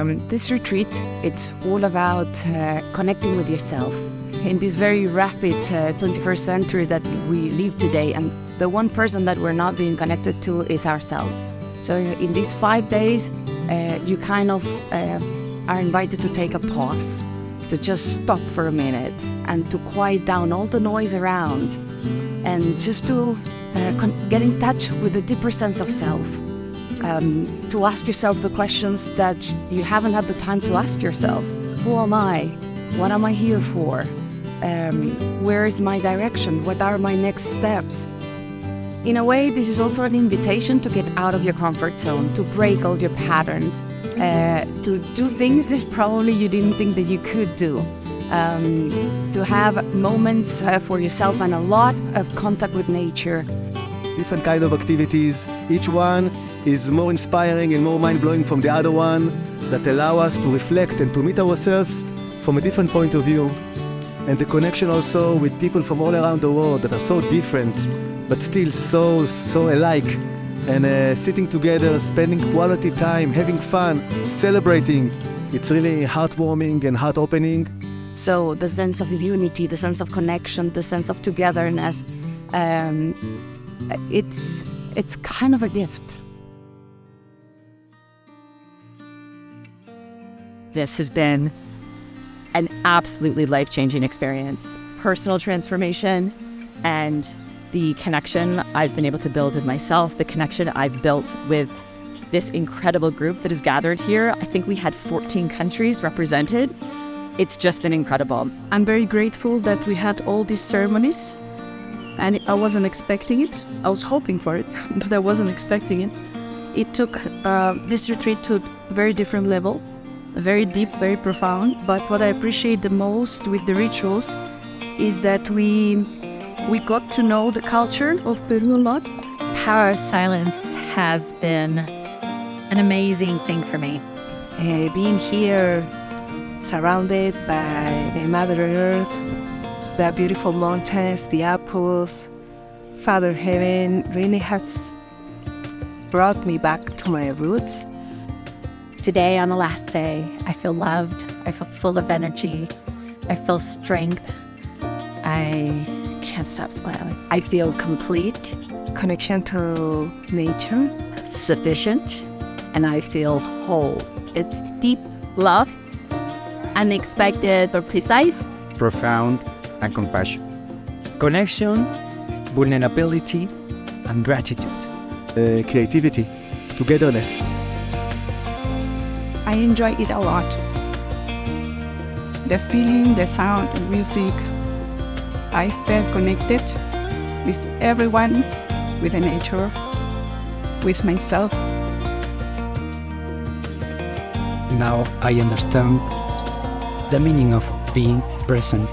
This retreat, it's all about connecting with yourself in this very rapid 21st century that we live today. And the one person that we're not being connected to is ourselves. So in these 5 days, you kind of are invited to take a pause, to just stop for a minute and to quiet down all the noise around and just to get in touch with a deeper sense of self. To ask yourself the questions that you haven't had the time to ask yourself. Who am I? What am I here for? Where is my direction? What are my next steps? In a way, this is also an invitation to get out of your comfort zone, to break all your patterns, to do things that probably you didn't think that you could do, to have moments for yourself and a lot of contact with nature. Different kind of activities. Each one is more inspiring and more mind-blowing from the other one, that allow us to reflect and to meet ourselves from a different point of view. And the connection also with people from all around the world that are so different, but still so alike. And sitting together, spending quality time, having fun, celebrating. It's really heartwarming and heart-opening. So the sense of unity, the sense of connection, the sense of togetherness, it's kind of a gift. This has been an absolutely life-changing experience. Personal transformation and the connection I've been able to build with myself, the connection I've built with this incredible group that is gathered here. I think we had 14 countries represented. It's just been incredible. I'm very grateful that we had all these ceremonies, and I wasn't expecting it. I was hoping for it, but I wasn't expecting it. It took this retreat to a very different level, very deep, very profound. But what I appreciate the most with the rituals is that we got to know the culture of Peru a lot. Power of silence has been an amazing thing for me. Being here, surrounded by the Mother Earth, the beautiful mountains, the apples, Father Heaven really has brought me back to my roots. Today, on the last day, I feel loved, I feel full of energy, I feel strength. I can't stop smiling. I feel complete, connection to nature, Sufficient. And I feel whole. It's deep love, unexpected but precise. Profound and compassion. Connection, vulnerability, and gratitude. Creativity, togetherness. I enjoy it a lot. The feeling, the sound, the music. I felt connected with everyone, with the nature, with myself. Now I understand the meaning of being present